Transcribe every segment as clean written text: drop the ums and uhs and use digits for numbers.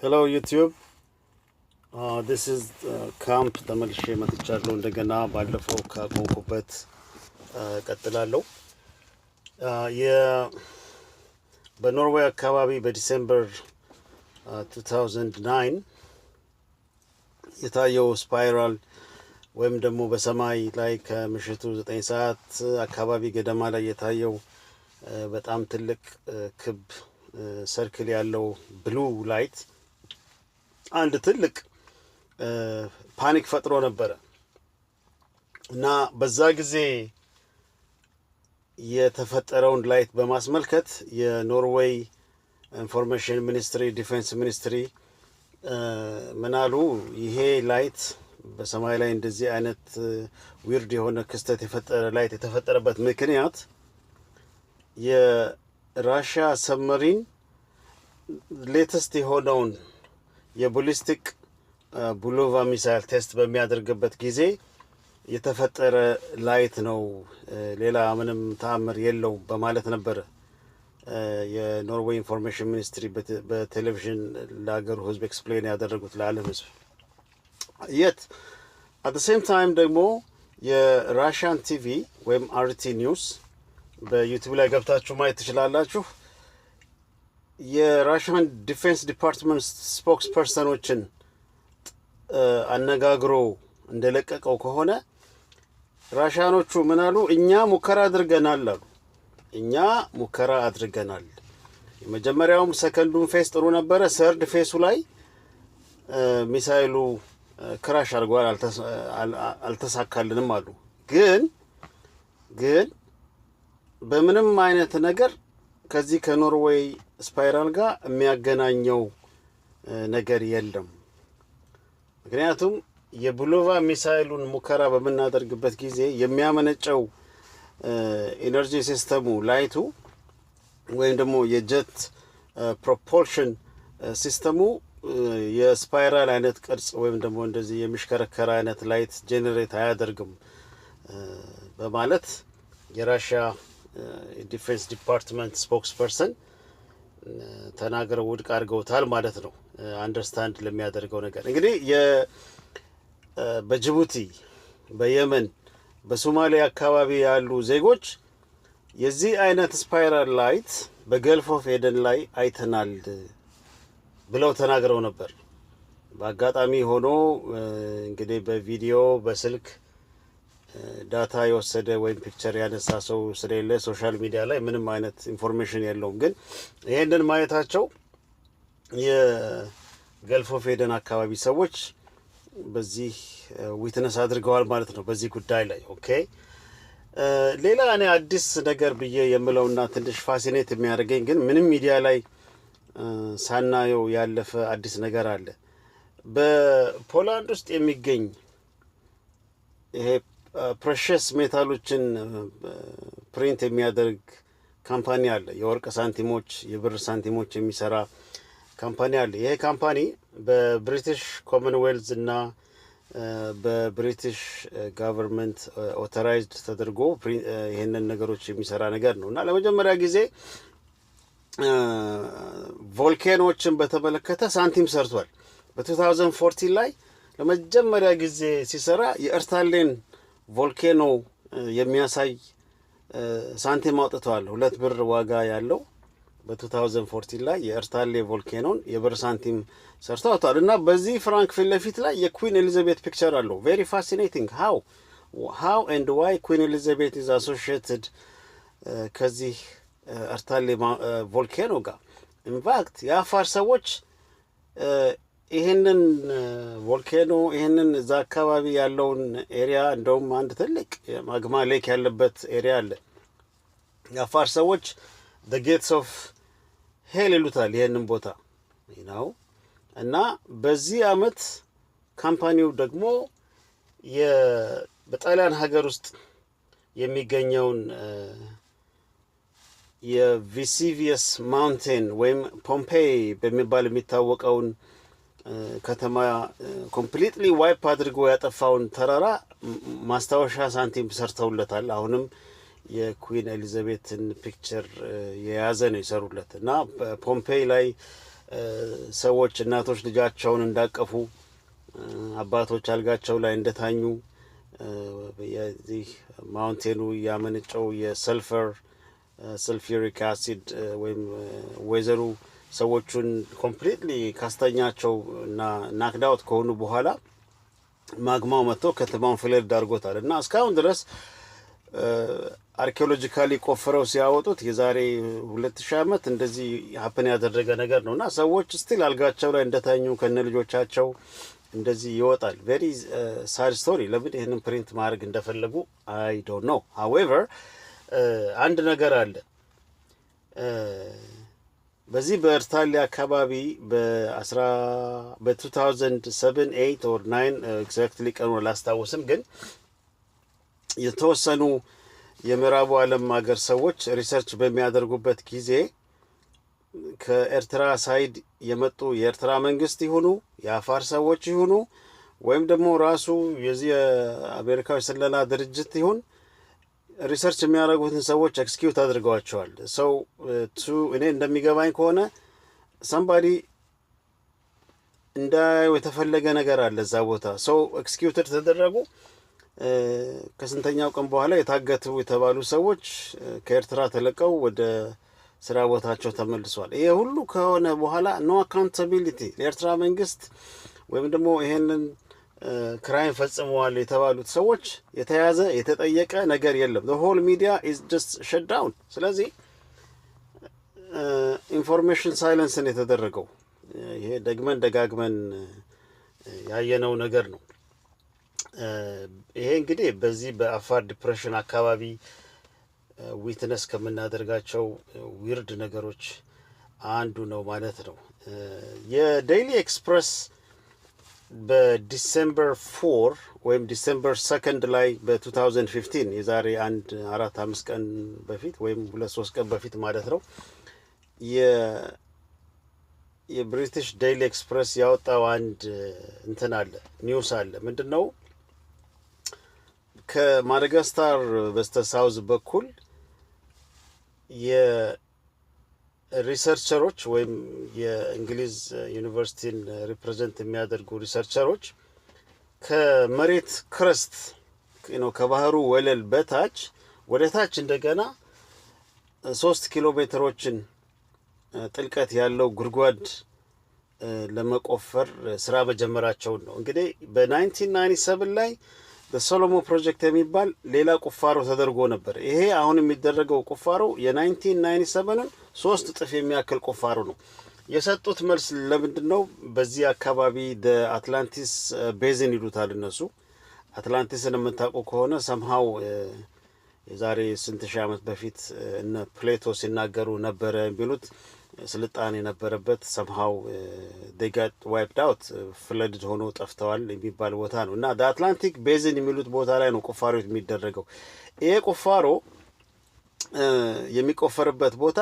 Hello YouTube. This is camp ተመልሼ መጥቻለሁ እንደገና ባለፈው ካቆምኩበት ቀጥላለሁ። በኖርዌይ አካባቢ በዲሴምበር 2009 የታየው ስፓይራል ወይም ደግሞ በሰማይ ላይ ከምሽቱ 9 ሰዓት አካባቢ ገደማ ላይ የታየው በጣም ትልቅ ክብ ሰርክል ያለው ብሉ ላይት አንድ ትልቅ ፓኒክ ፈጥሮ ነበር እና በዛ ጊዜ የተፈጠረውን ላይት በማስመልከት የኖርዌይ ኢንፎርሜሽን ሚኒስትሪ ዲፌንስ ሚኒስትሪ ምናሉ ይሄ ላይት በሰማይ ላይ እንደዚህ አይነት ዊርድ የሆነ ክስተት የፈጠረ ላይት የተፈጠረበት ምክንያት የራሽያ ሰብመሪን ሌተስት የሆነውን የቦሊስቲክ ቡሎቫ ሚሳይል ቴስት በሚያደርግበት ጊዜ የተፈጠረ ላይት ነው፣ ሌላ ምንም ተአምር የለውም በማለት ነበር የኖርዌይ ኢንፎርሜሽን ሚኒስትሪ በቴሌቪዥን ለሀገሩ ሕዝብ ኤክስፕሌን ያደረጉት ለዓለም ሕዝብ። የት አት ሴም ታይም ደግሞ የራሽያን ቲቪ ወይም አርቲ ኒውስ በዩቲዩብ ላይ ገብታችሁ ማየት ትችላላችሁ። የራሽያን ዲፌንስ ዲፓርትመንት ስፖክስ ፐርሰኖችን አነጋግሮ እንደለቀቀው ከሆነ ራሽያኖቹ ምን አሉ? እኛ ሙከራ አድርገናል አሉ። እኛ ሙከራ አድርገናል። የመጀመሪያውም ሰከንዱን ፌስ ጥሩ ነበረ። ሰርድ ፌሱ ላይ ሚሳይሉ ክራሽ አድርጓል፣ አልተሳካልንም አሉ። ግን በምንም አይነት ነገር ከዚህ ከኖርዌይ ስፓይራል ጋር የሚያገናኘው ነገር የለም። ምክንያቱም የቡሎቫ ሚሳይሉን ሙከራ በምናደርግበት ጊዜ የሚያመነጨው ኢነርጂ ሲስተሙ ላይቱ ወይም ደግሞ የጀት ፕሮፖልሽን ሲስተሙ የስፓይራል አይነት ቅርጽ ወይም ደግሞ እንደዚህ የሚሽከረከር አይነት ላይት ጄኔሬት አያደርግም በማለት የራሽያ ዲፌንስ ዲፓርትመንት ስፖክስ ፐርሰን ተናግረው ውድቅ አድርገውታል ማለት ነው። አንደርስታንድ ለሚያደርገው ነገር እንግዲህ በጅቡቲ፣ በየመን፣ በሶማሊያ አካባቢ ያሉ ዜጎች የዚህ አይነት ስፓይራል ላይት በገልፍ ኦፍ ኤደን ላይ አይተናል ብለው ተናግረው ነበር። በአጋጣሚ ሆኖ እንግዲህ በቪዲዮ በስልክ ዳታ የወሰደ ወይም ፒክቸር ያነሳ ሰው ስለሌለ ሶሻል ሚዲያ ላይ ምንም አይነት ኢንፎርሜሽን የለውም። ግን ይሄንን ማየታቸው የገልፍ ኦፍ ኤደን አካባቢ ሰዎች በዚህ ዊትነስ አድርገዋል ማለት ነው በዚህ ጉዳይ ላይ። ኦኬ ሌላ እኔ አዲስ ነገር ብዬ የምለውና ትንሽ ፋሲኔት የሚያደርገኝ ግን ምንም ሚዲያ ላይ ሳናየው ያለፈ አዲስ ነገር አለ። በፖላንድ ውስጥ የሚገኝ ይሄ ፕሬሸስ ሜታሎችን ፕሪንት የሚያደርግ ካምፓኒ አለ። የወርቅ ሳንቲሞች፣ የብር ሳንቲሞች የሚሰራ ካምፓኒ አለ። ይሄ ካምፓኒ በብሪቲሽ ኮመንዌልዝ እና በብሪቲሽ ጋቨርንመንት ኦቶራይዝድ ተደርጎ ይሄንን ነገሮች የሚሰራ ነገር ነው እና ለመጀመሪያ ጊዜ ቮልኬኖችን በተመለከተ ሳንቲም ሰርቷል። በ2014 ላይ ለመጀመሪያ ጊዜ ሲሰራ የኤርታሌን ቮልኬኖ የሚያሳይ ሳንቲም አውጥተዋል። 2 ብር ዋጋ ያለው በ2014 ላይ የኤርታሌ ቮልኬኖን የብር ሳንቲም ሰርተው አውጥተዋል እና በዚህ ፍራንክ ፊት ለፊት ላይ የኩዊን ኤሊዛቤት ፒክቸር አለው። ቬሪ ፋሲኔቲንግ ሃው ኤንድ ዋይ ኩዊን ኤሊዛቤት ኢዝ አሶሺየትድ ከዚህ ኤርታሌ ቮልኬኖ ጋር። ኢንፋክት የአፋር ሰዎች ይህንን ቮልኬኖ ይህንን እዛ አካባቢ ያለውን ኤሪያ እንደውም አንድ ትልቅ ማግማ ሌክ ያለበት ኤሪያ አለ። የአፋር ሰዎች the gates of hell ይሉታል ይህንን ቦታ ነው እና በዚህ አመት ካምፓኒው ደግሞ በጣሊያን ሀገር ውስጥ የሚገኘውን የቪሲቪየስ ማውንቴን ወይም ፖምፔይ በሚባል የሚታወቀውን ከተማ ኮምፕሊትሊ ዋይፕ አድርጎ ያጠፋውን ተራራ ማስታወሻ ሳንቲም ሰርተውለታል። አሁንም የኩዊን ኤሊዛቤትን ፒክቸር የያዘ ነው የሰሩለት እና ፖምፔይ ላይ ሰዎች እናቶች ልጃቸውን እንዳቀፉ አባቶች አልጋቸው ላይ እንደታኙ የዚህ ማውንቴኑ ያመነጨው የሰልፊሪክ አሲድ ወይም ወይዘሩ ሰዎቹን ኮምፕሊትሊ ካስተኛቸው እና ናክዳውት ከሆኑ በኋላ ማግማው መጥቶ ከተማውን ፍለድ አድርጎታል እና እስካሁን ድረስ አርኪኦሎጂካሊ ቆፍረው ሲያወጡት የዛሬ 2000 ዓመት እንደዚህ ሀፕን ያደረገ ነገር ነውና ሰዎች ስቲል አልጋቸው ላይ እንደታኙ ከነ ልጆቻቸው እንደዚህ ይወጣል። ቬሪ ሳድ ስቶሪ። ለምን ይሄንን ፕሪንት ማድረግ እንደፈለጉ አይ ዶንት ኖ። ሃዌቨር አንድ ነገር አለ። በዚህ በኤርታሌ አካባቢ በ2007 8 or 9 ኤግዛክትሊ ቀኑን አላስታውስም፣ ግን የተወሰኑ የምዕራቡ ዓለም ሀገር ሰዎች ሪሰርች በሚያደርጉበት ጊዜ ከኤርትራ ሳይድ የመጡ የኤርትራ መንግስት ይሁኑ የአፋር ሰዎች ይሁኑ ወይም ደግሞ ራሱ የዚህ የአሜሪካዊ ስለላ ድርጅት ይሁን ሪሰርች የሚያደርጉትን ሰዎች ኤክስኪዩት አድርገዋቸዋል። ሰው እኔ እንደሚገባኝ ከሆነ ሰምባዲ እንዳዩ የተፈለገ ነገር አለ እዛ ቦታ። ሰው ኤክስኪዩትድ ተደረጉ። ከስንተኛው ቀን በኋላ የታገቱ የተባሉ ሰዎች ከኤርትራ ተለቀው ወደ ስራ ቦታቸው ተመልሷል። ይሄ ሁሉ ከሆነ በኋላ ኖ አካውንታቢሊቲ ለኤርትራ መንግስት ወይም ደግሞ ይሄንን ክራይም ፈጽመዋል የተባሉት ሰዎች የተያዘ የተጠየቀ ነገር የለም። the whole media is just shut down። ስለዚህ ኢንፎርሜሽን ሳይለንስን የተደረገው ይሄ ደግመን ደጋግመን ያየነው ነገር ነው። ይሄ እንግዲህ በዚህ በአፋር ዲፕሬሽን አካባቢ ዊትነስ ከምናደርጋቸው ዊርድ ነገሮች አንዱ ነው ማለት ነው። የዴይሊ ኤክስፕረስ በዲሴምበር 4 ወይም ዲሴምበር 2 ላይ በ2015 የዛሬ 4-5 ቀን በፊት ወይም 2-3 ቀን በፊት ማለት ነው የብሪቲሽ ዴይሊ ኤክስፕረስ ያወጣው አንድ እንትን አለ ኒውስ አለ። ምንድነው? ከማዳጋስካር በስተ ሳውዝ በኩል የሪሰርቸሮች ወይም የእንግሊዝ ዩኒቨርሲቲን ሪፕሬዘንት የሚያደርጉ ሪሰርቸሮች ከመሬት ክረስት ከባህሩ ወለል በታች ወደ ታች እንደገና 3 ኪሎ ሜትሮችን ጥልቀት ያለው ጉድጓድ ለመቆፈር ስራ መጀመራቸውን ነው። እንግዲህ በ1997 ላይ በሶሎሞ ፕሮጀክት የሚባል ሌላ ቁፋሮ ተደርጎ ነበር። ይሄ አሁን የሚደረገው ቁፋሮ የ1997ን 3 እጥፍ የሚያክል ቁፋሮ ነው። የሰጡት መልስ ለምንድን ነው? በዚህ አካባቢ አትላንቲስ ቤዝን ይሉታል እነሱ። አትላንቲስን የምታውቁ ከሆነ ሰምሃው የዛሬ ስንት ሺህ ዓመት በፊት እነ ፕሌቶ ሲናገሩ ነበረ የሚሉት ስልጣን የነበረበት ሰምሃው they got wiped out ፍለድድ ሆኖ ጠፍተዋል የሚባል ቦታ ነው እና አትላንቲክ ቤዝን የሚሉት ቦታ ላይ ነው ቁፋሮ የሚደረገው። ይሄ ቁፋሮ የሚቆፈርበት ቦታ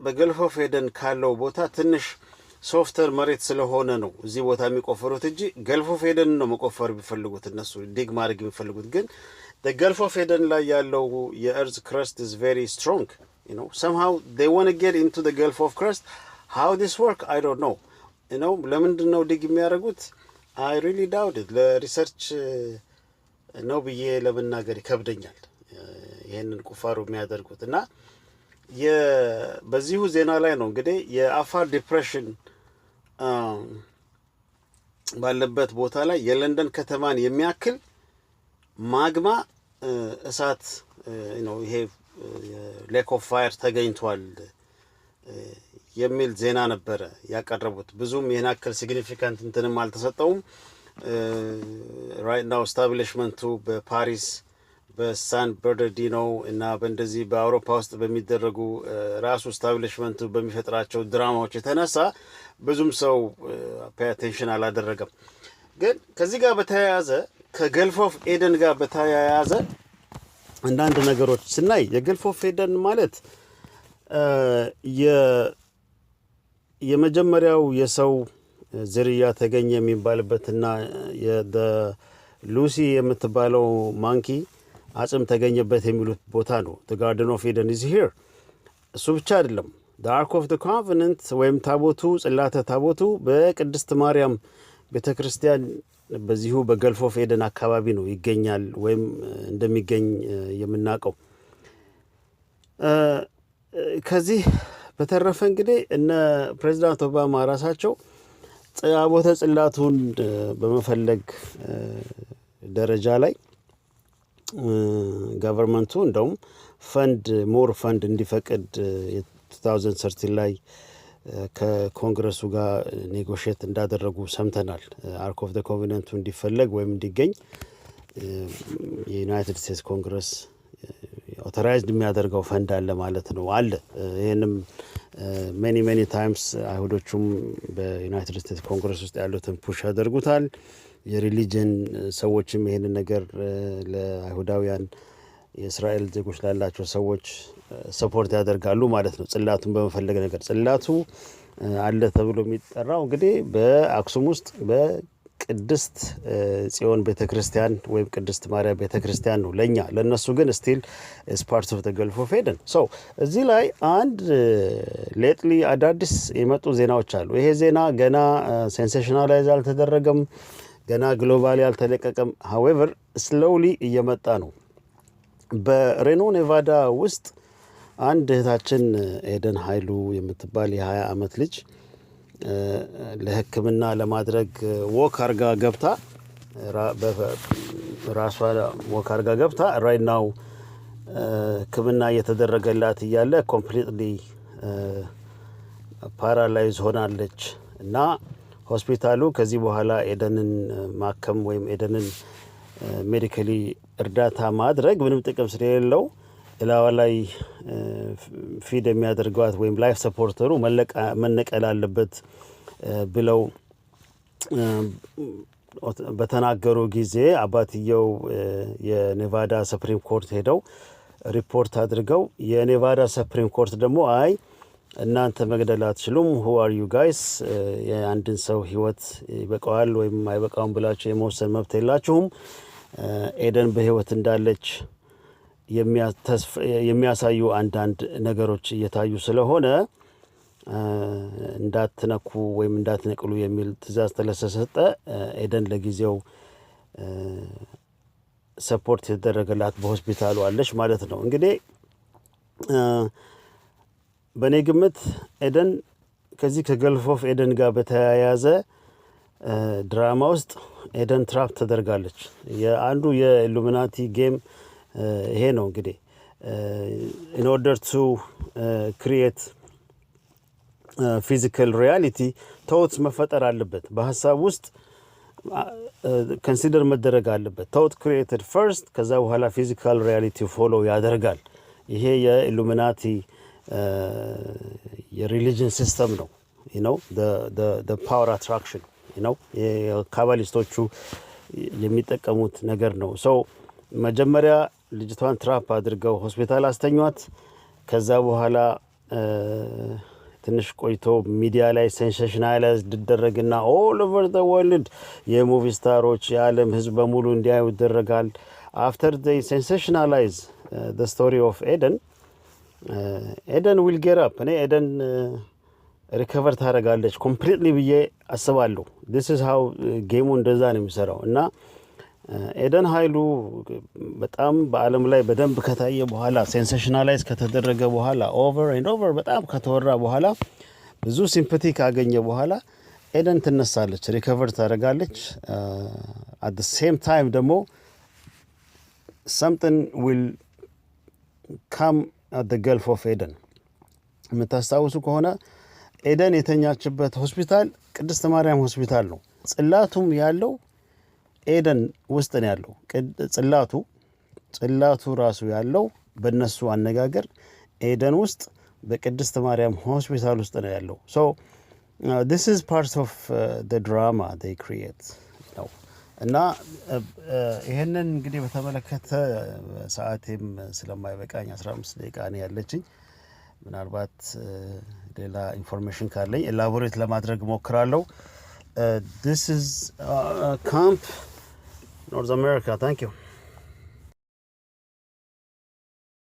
በገልፍ ኦፍ ኤደን ካለው ቦታ ትንሽ ሶፍተር መሬት ስለሆነ ነው እዚህ ቦታ የሚቆፈሩት እንጂ ገልፍ ኦፍ ኤደን ነው መቆፈር ቢፈልጉት እነሱ ዲግ ማድረግ ቢፈልጉት ግን the Gulf of Aden ላይ ያለው የearth crust is very strong, somehow they want to get into the Gulf of crust. How this work I don't know. ለምንድን ነው ዲግ የሚያደርጉት? I really doubt it. ለሪሰርች ነው ብዬ ለመናገር ይከብደኛል ይሄንን ቁፋሮ የሚያደርጉት እና በዚሁ ዜና ላይ ነው እንግዲህ የአፋር ዲፕሬሽን ባለበት ቦታ ላይ የለንደን ከተማን የሚያክል ማግማ እሳት ይሄ ሌክ ኦፍ ፋየር ተገኝቷል የሚል ዜና ነበረ ያቀረቡት። ብዙም ይሄን አክል ሲግኒፊካንት እንትንም አልተሰጠውም። ራይት ናው ስታብሊሽመንቱ በፓሪስ በሳን በርናርዲኖ እና በእንደዚህ በአውሮፓ ውስጥ በሚደረጉ ራሱ ስታብሊሽመንቱ በሚፈጥራቸው ድራማዎች የተነሳ ብዙም ሰው ፔይ አቴንሽን አላደረገም። ግን ከዚህ ጋር በተያያዘ ከገልፍ ኦፍ ኤደን ጋር በተያያዘ አንዳንድ ነገሮች ስናይ የገልፍ ኦፍ ኤደን ማለት የመጀመሪያው የሰው ዝርያ ተገኘ የሚባልበትና ሉሲ የምትባለው ማንኪ አጽም ተገኘበት የሚሉት ቦታ ነው። the garden of eden is here እሱ ብቻ አይደለም። the ark of the covenant ወይም ታቦቱ ጽላተ ታቦቱ በቅድስት ማርያም ቤተክርስቲያን በዚሁ በገልፍ ኦፍ ኤደን አካባቢ ነው ይገኛል ወይም እንደሚገኝ የምናውቀው። ከዚህ በተረፈ እንግዲህ እነ ፕሬዝዳንት ኦባማ ራሳቸው ታቦተ ጽላቱን በመፈለግ ደረጃ ላይ ገቨርንመንቱ እንደውም ሞር ፈንድ እንዲፈቅድ 2013 ላይ ከኮንግረሱ ጋር ኔጎሽት እንዳደረጉ ሰምተናል። አርክ ኦፍ ዘ ኮቨናንቱ እንዲፈለግ ወይም እንዲገኝ የዩናይትድ ስቴትስ ኮንግረስ ኦቶራይዝድ የሚያደርገው ፈንድ አለ ማለት ነው አለ። ይህንም ሜኒ ታይምስ አይሁዶቹም በዩናይትድ ስቴትስ ኮንግረስ ውስጥ ያሉትን ፑሽ ያደርጉታል። የሪሊጅን ሰዎችም ይህንን ነገር ለአይሁዳውያን የእስራኤል ዜጎች ላላቸው ሰዎች ሰፖርት ያደርጋሉ ማለት ነው። ጽላቱን በመፈለግ ነገር ጽላቱ አለ ተብሎ የሚጠራው እንግዲህ በአክሱም ውስጥ በቅድስት ጽዮን ቤተክርስቲያን ወይም ቅድስት ማርያም ቤተክርስቲያን ነው ለኛ። ለነሱ ግን ስቲል is part of the Gulf of Eden። so እዚህ ላይ አንድ ሌትሊ አዳዲስ የመጡ ዜናዎች አሉ። ይሄ ዜና ገና ሴንሴሽናላይዝ አልተደረገም፣ ገና ግሎባሊ አልተለቀቀም። however slowly እየመጣ ነው። በሬኖ ኔቫዳ ውስጥ አንድ እህታችን ኤደን ኃይሉ የምትባል የ20 ዓመት ልጅ ለሕክምና ለማድረግ ወክ አርጋ ገብታ ራሷ ወክ አርጋ ገብታ right now ሕክምና እየተደረገላት እያለ ኮምፕሊትሊ ፓራላይዝ ሆናለች እና ሆስፒታሉ ከዚህ በኋላ ኤደንን ማከም ወይም ኤደንን ሜዲካሊ እርዳታ ማድረግ ምንም ጥቅም ስለሌለው እላዋ ላይ ፊድ የሚያደርጓት ወይም ላይፍ ሰፖርተሩ መነቀል አለበት ብለው በተናገሩ ጊዜ አባትየው የኔቫዳ ሱፕሪም ኮርት ሄደው ሪፖርት አድርገው የኔቫዳ ሱፕሪም ኮርት ደግሞ አይ እናንተ መግደል አትችሉም፣ who are you guys የአንድን ሰው ህይወት ይበቃዋል ወይም አይበቃውም ብላችሁ የመወሰን መብት የላችሁም፣ ኤደን በህይወት እንዳለች የሚያሳዩ አንዳንድ ነገሮች እየታዩ ስለሆነ እንዳትነኩ ወይም እንዳትነቅሉ የሚል ትእዛዝ ተሰጠ። ኤደን ለጊዜው ሰፖርት የተደረገላት በሆስፒታሉ አለች ማለት ነው። እንግዲህ በኔ ግምት ኤደን ከዚህ ከገልፍ ኦፍ ኤደን ጋር በተያያዘ ድራማ ውስጥ ኤደን ትራፕ ተደርጋለች። የአንዱ የኢሉሚናቲ ጌም ይሄ ነው እንግዲህ in order to create physical reality thoughts መፈጠር አለበት። በሐሳብ ውስጥ consider መደረግ አለበት። thought created first ከዛ በኋላ physical reality follow ያደርጋል። ይሄ የኢሉሚናቲ የሪሊጅን ሲስተም ነው። you know the power attraction you know የካባሊስቶቹ የሚጠቀሙት ነገር ነው። so መጀመሪያ ልጅቷን ትራፕ አድርገው ሆስፒታል አስተኛት። ከዛ በኋላ ትንሽ ቆይቶ ሚዲያ ላይ ሴንሴሽናላይዝ ይደረግና all over the world የሙቪ ስታሮች የዓለም ህዝብ በሙሉ እንዲያዩ ይደረጋል። after they sensationalize the story of Eden will get up እኔ ኤደን ሪከቨር ታደርጋለች ኮምፕሊትሊ ብዬ አስባለሁ። this is how ጌሙ እንደዛ ነው የሚሰራው እና ኤደን ኃይሉ በጣም በዓለም ላይ በደንብ ከታየ በኋላ ሴንሴሽናላይዝ ከተደረገ በኋላ ኦቨር ኤንድ ኦቨር በጣም ከተወራ በኋላ ብዙ ሲምፓቲ ካገኘ በኋላ ኤደን ትነሳለች፣ ሪከቨር ታደርጋለች። at the same time ደግሞ something will come at the Gulf of Eden። የምታስታውሱ ከሆነ ኤደን የተኛችበት ሆስፒታል ቅድስት ማርያም ሆስፒታል ነው። ጽላቱም ያለው ኤደን ውስጥ ነው ያለው። ጽላቱ ራሱ ያለው በእነሱ አነጋገር ኤደን ውስጥ በቅድስት ማርያም ሆስፒታል ውስጥ ነው ያለው። so this is part of the drama they create ነው እና ይሄንን እንግዲህ በተመለከተ ሰዓቴም ስለማይበቃኝ 15 ደቂቃ ነው ያለችኝ። ምናልባት ሌላ ኢንፎርሜሽን ካለኝ ኤላቦሬት ለማድረግ ሞክራለሁ። this is camp North America. Thank you.